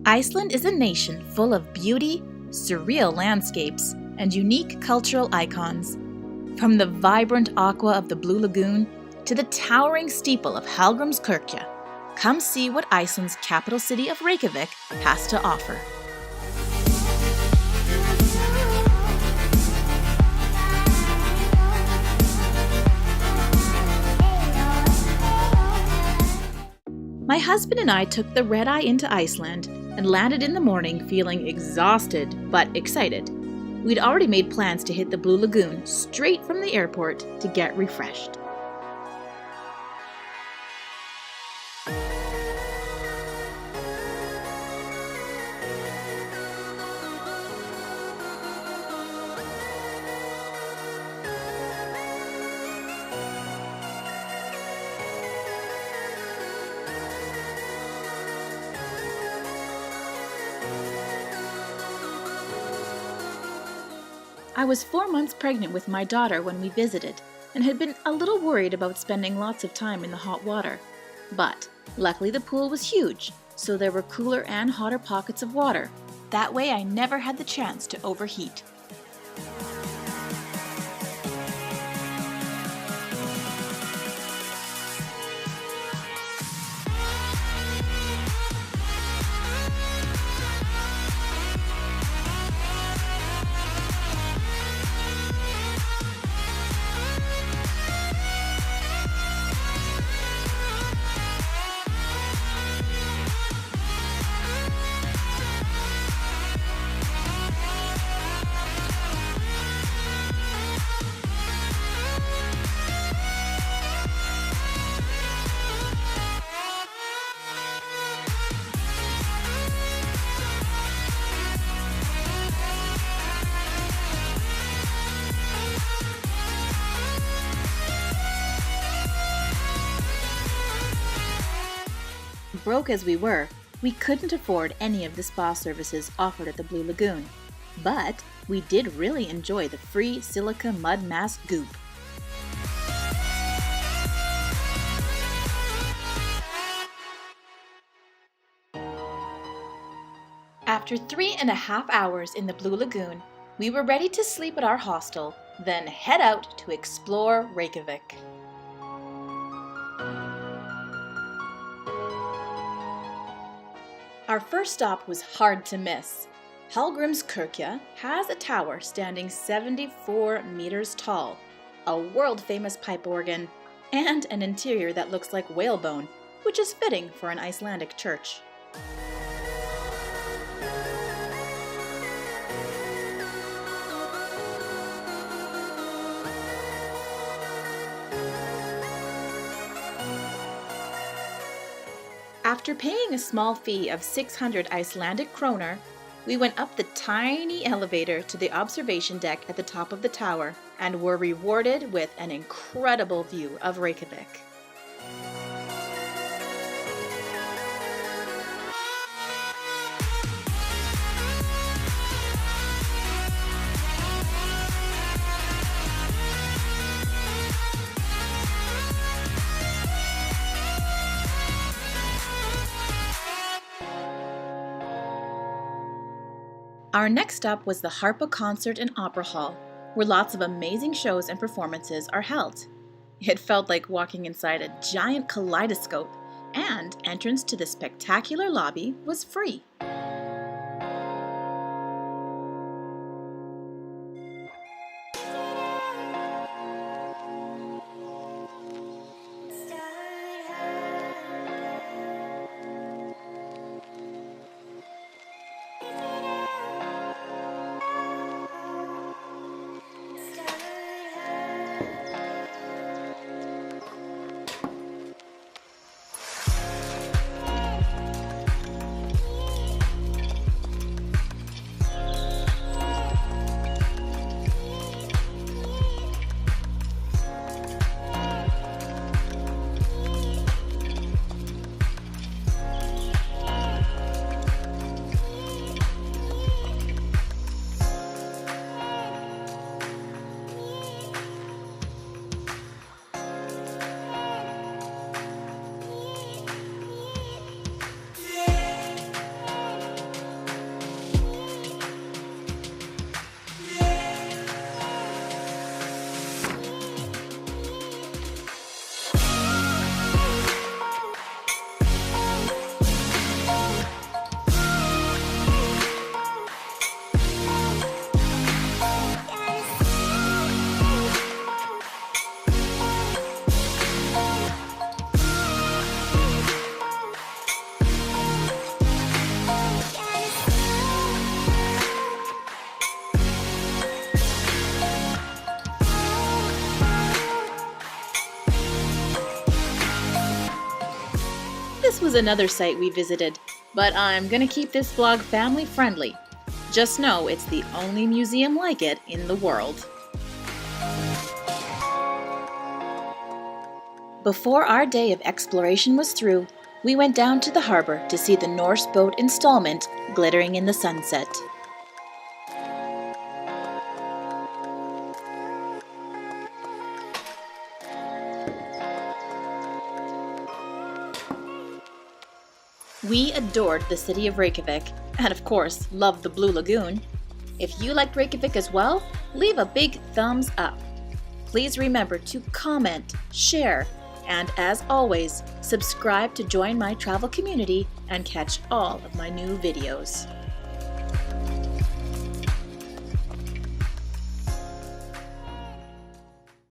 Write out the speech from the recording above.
Iceland is a nation full of beauty, surreal landscapes, and unique cultural icons. From the vibrant aqua of the Blue Lagoon to the towering steeple of Hallgrimskirkja, come see what Iceland's capital city of Reykjavik has to offer. My husband and I took the red-eye into Iceland and landed in the morning feeling exhausted but excited. We'd already made plans to hit the Blue Lagoon straight from the airport to get refreshed. I was 4 months pregnant with my daughter when we visited, and had been a little worried about spending lots of time in the hot water. But luckily the pool was huge, so there were cooler and hotter pockets of water. That way I never had the chance to overheat. Broke as we were, we couldn't afford any of the spa services offered at the Blue Lagoon. But we did really enjoy the free silica mud mask goop. After 3.5 hours in the Blue Lagoon, we were ready to sleep at our hostel, then head out to explore Reykjavik. Our first stop was hard to miss. Hallgrimskirkja has a tower standing 74 meters tall, a world-famous pipe organ, and an interior that looks like whalebone, which is fitting for an Icelandic church. After paying a small fee of 600 Icelandic kroner, we went up the tiny elevator to the observation deck at the top of the tower and were rewarded with an incredible view of Reykjavik. Our next stop was the Harpa Concert and Opera Hall, where lots of amazing shows and performances are held. It felt like walking inside a giant kaleidoscope, and entrance to the spectacular lobby was free. was another site we visited, but I'm gonna keep this vlog family friendly. Just know it's the only museum like it in the world. Before our day of exploration was through, we went down to the harbor to see the Norse Boat installment glittering in the sunset. We adored the city of Reykjavik, and of course, loved the Blue Lagoon. If you liked Reykjavik as well, leave a big thumbs up. Please remember to comment, share, and as always, subscribe to join my travel community and catch all of my new videos.